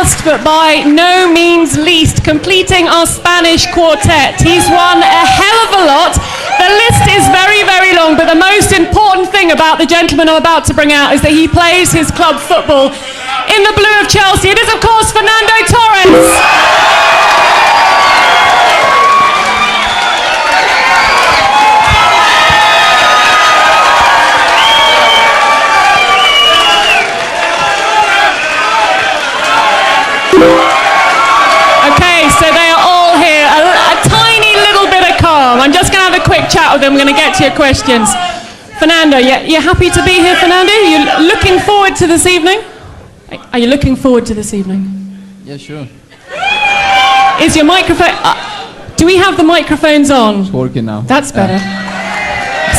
last but by no means least, completing our Spanish quartet. He's won a hell of a lot. The list is very, very long, but the most important thing about the gentleman I'm about to bring out is that he plays his club football in the blue of Chelsea. It is, of course, Fernando Torres. Okay, so they are all here. A tiny little bit of calm. I'm just going to have a quick chat with them. We're going to get to your questions. Fernando, you're happy to be here, Fernando? You're looking forward to this evening? Are you looking forward to this evening? Yeah, sure. Is your microphone... do we have the microphones on? It's working now. That's better.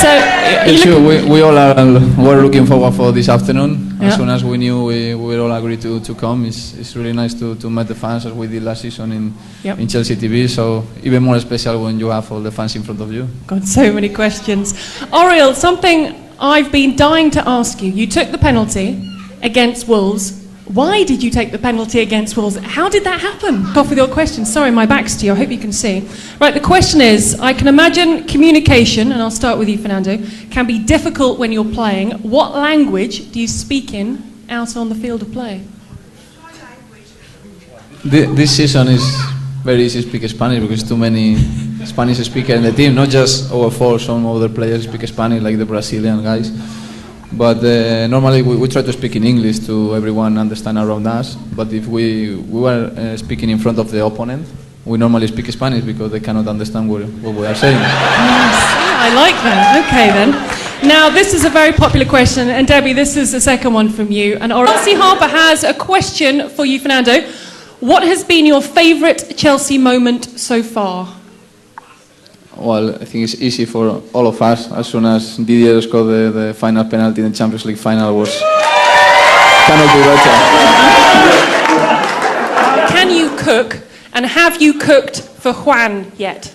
So, yeah, sure. We all were looking forward for this afternoon. Yeah. As soon as we knew, we all agreed to come. It's really nice to meet the fans as we did last season in Chelsea TV. So even more special when you have all the fans in front of you. Got so many questions. Oriel, something I've been dying to ask you. You took the penalty against Wolves. Why did you take the penalty against Wolves? How did that happen? Off with your question. Sorry, my back's to you. I hope you can see. Right, the question is, I can imagine communication, and I'll start with you, Fernando, can be difficult when you're playing. What language do you speak in out on the field of play? This season is very easy to speak Spanish because too many Spanish speakers in the team, not just our four, some other players speak Spanish, like the Brazilian guys. But normally we try to speak in English to everyone understand around us. But if we were speaking in front of the opponent, we normally speak Spanish because they cannot understand what we are saying. I like that. Okay then. Now this is a very popular question, and Debbie, this is the second one from you. And Chelsea Harper has a question for you, Fernando. What has been your favourite Chelsea moment so far? Well, I think it's easy for all of us. As soon as Didier scored the final penalty in the Champions League final, was cannot be better. Can you cook, and have you cooked for Juan yet?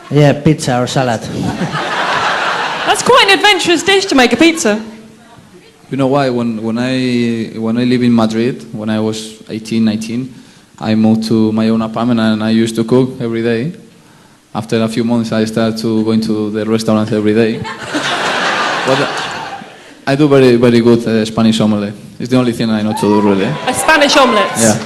Yeah, pizza or salad. That's quite an adventurous dish to make, a pizza. You know why? When I live in Madrid, when I was 18, 19, I moved to my own apartment and I used to cook every day. After a few months, I started to going to the restaurant every day. But I do very, very good Spanish omelette. It's the only thing I know to do, really. A Spanish omelette? Yeah.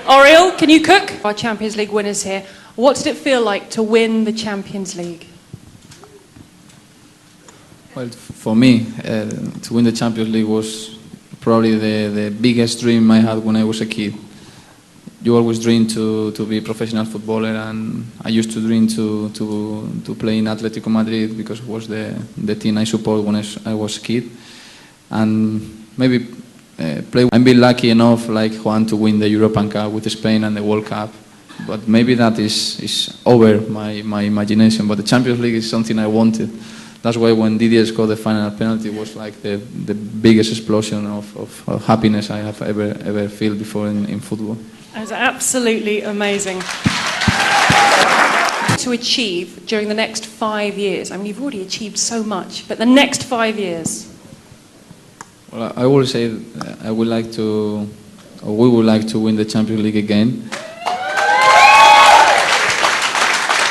Oriel, can you cook? Our Champions League winners here. What did it feel like to win the Champions League? Well, for me, to win the Champions League was probably the biggest dream I had when I was a kid. You always dream to be a professional footballer, and I used to dream to play in Atletico Madrid because it was the team I support when I was a kid. And maybe I'm been lucky enough, like Juan, to win the European Cup with Spain and the World Cup. But maybe that is over my imagination. But the Champions League is something I wanted. That's why when Didier scored the final penalty, it was like the biggest explosion of happiness I have ever felt before in football. That was absolutely amazing. To achieve during the next 5 years? I mean, you've already achieved so much, but the next 5 years? Well, I always say I would like to, or we would like to win the Champions League again.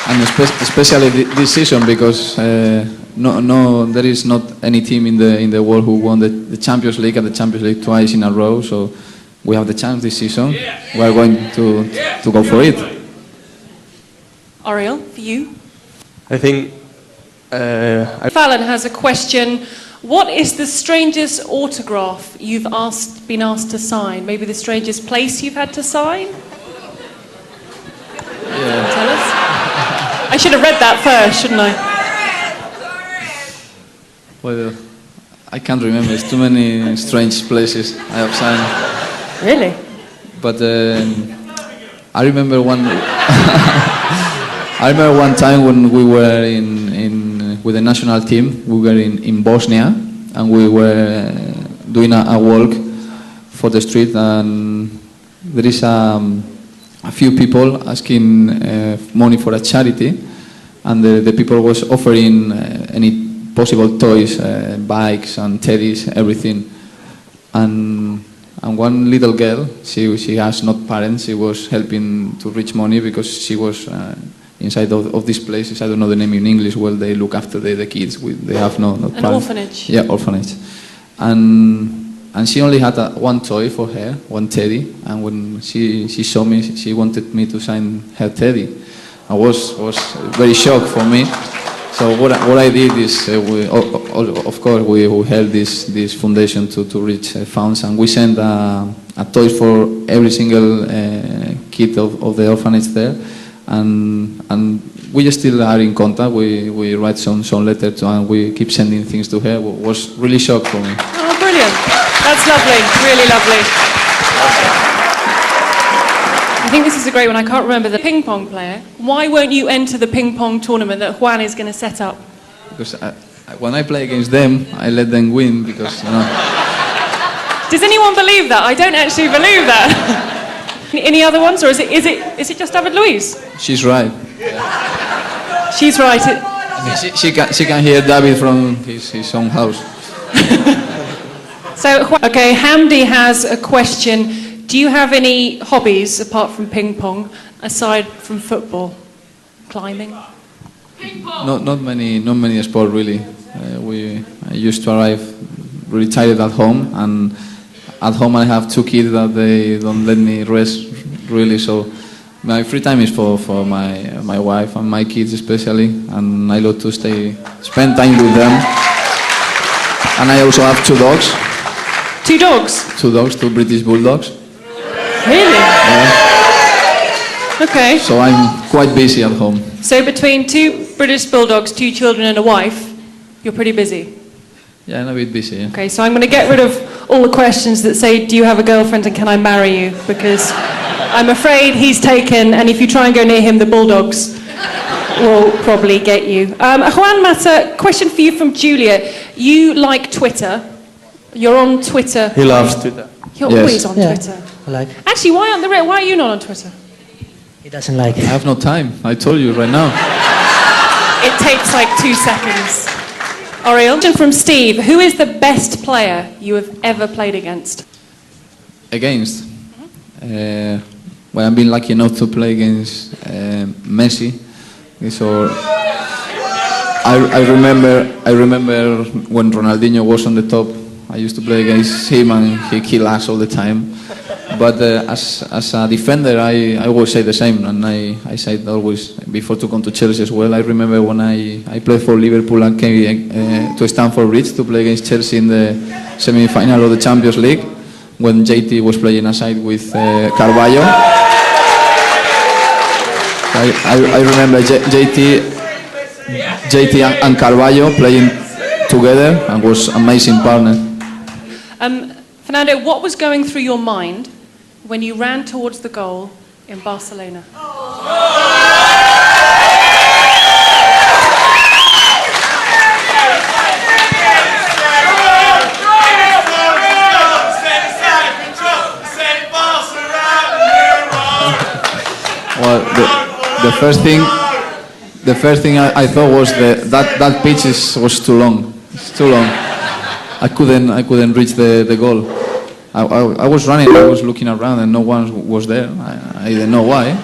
And especially this season, because there is not any team in the world who won the Champions League and the Champions League twice in a row. So we have the chance this season. We are going to go for it. Oriel, for you? I think... Fallon has a question. What is the strangest autograph you've been asked to sign? Maybe the strangest place you've had to sign? Yeah. Tell us. I should have read that first, shouldn't I? Well, I can't remember. It's too many strange places I have signed. Really? But I remember one. I remember one time when we were with the national team. We were in Bosnia, and we were doing a walk for the street, and there is a few people asking money for a charity, and the people was offering any possible toys, bikes and teddies, everything. And and one little girl, she has not parents, she was helping to reach money because she was inside of these places, I don't know the name in English, well, they look after the kids, they have no parents. An orphanage. Yeah, orphanage. And she only had one toy for her, one teddy, and when she saw me, she wanted me to sign her teddy. I was very shocked for me. So what I did is, of course, we held this foundation to reach funds, and we sent a toys for every single kid of the orphanage there, and we still are in contact. We write some letters to, and we keep sending things to her. It was really shocked for me. Oh, brilliant! That's lovely, really lovely. I think this is a great one. I can't remember the ping pong player. Why won't you enter the ping pong tournament that Juan is going to set up? Because when I play against them, I let them win because, you know. Does anyone believe that? I don't actually believe that. Any other ones, or is it just David Luiz? She's right. She's right. She can hear David from his own house. So, okay, Hamdi has a question. Do you have any hobbies apart from ping pong, aside from football? Climbing? Ping pong. Not many sports really. I used to arrive really tired at home, and at home I have two kids that they don't let me rest really. So my free time is for my wife and my kids especially, and I love to spend time with them. And I also have two dogs. Two dogs? Two dogs, two British bulldogs. Really? Yeah. Okay. So I'm quite busy at home. So between two British bulldogs, two children and a wife, you're pretty busy? Yeah, I'm a bit busy, yeah. Okay, so I'm going to get rid of all the questions that say, do you have a girlfriend and can I marry you? Because I'm afraid he's taken, and if you try and go near him, the bulldogs will probably get you. Juan Mata, question for you from Julia. You like Twitter. You're on Twitter. He loves Twitter. You're always on Twitter. I like. Actually, why are you not on Twitter? He doesn't like it. I have no time. I told you right now. It takes like 2 seconds. Oriel, question from Steve. Who is the best player you have ever played against? Against? Well, I've been lucky enough to play against Messi. So I remember when Ronaldinho was on the top. I used to play against him and he killed us all the time. But as a defender, I always say the same, and I said always before to come to Chelsea as well. I remember when I played for Liverpool and came to Stamford Bridge to play against Chelsea in the semi-final of the Champions League, when JT was playing aside with Carvalho. I remember JT and Carvalho playing together, and was an amazing partner. Fernando, what was going through your mind when you ran towards the goal in Barcelona? Well, the first thing I thought was that pitch was too long. It's too long. I couldn't reach the goal. I was running, I was looking around and no one was there. I didn't know why.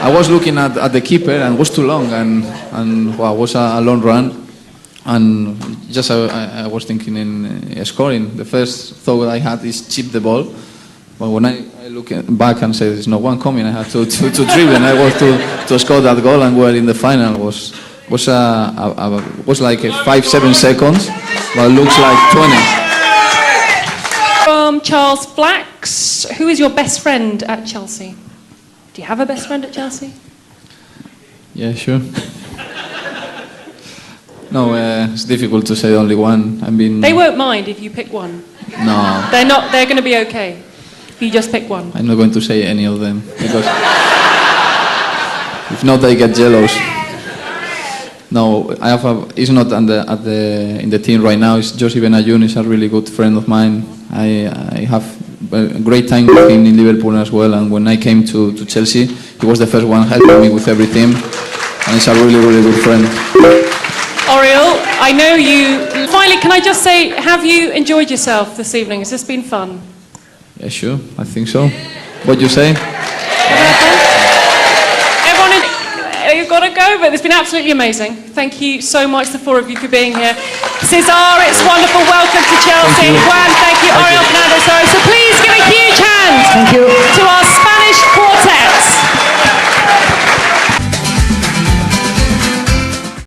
I was looking at the keeper and it was too long, and well, it was a long run, and just I was thinking in scoring. The first thought I had is chip the ball, but when I look back and say there's no one coming, I had to dribble, and I was to score that goal, and we're in the final. Was like 5-7 seconds, but it looks like 20. From Charles Flax, who is your best friend at Chelsea? Do you have a best friend at Chelsea? Yeah, sure. No, it's difficult to say only one. They won't mind if you pick one. No. They're going to be okay if you just pick one. I'm not going to say any of them, because if not, they get jealous. No, I have he's not in the team right now. It's José Benayoun. He's a really good friend of mine. I have a great time with him in Liverpool as well. And when I came to Chelsea, he was the first one helping me with everything. And he's a really, really good friend. Oriel, I know you. Finally, can I just say, have you enjoyed yourself this evening? Has this been fun? Yeah, sure. I think so. What do you say? Everyone, you've got to go, but it's been absolutely amazing. Thank you so much, the four of you, for being here. Cesar, it's wonderful. Welcome to Chelsea. Juan, thank you. Ariel, Fernando Torres. So please give a huge hand Thank you. to our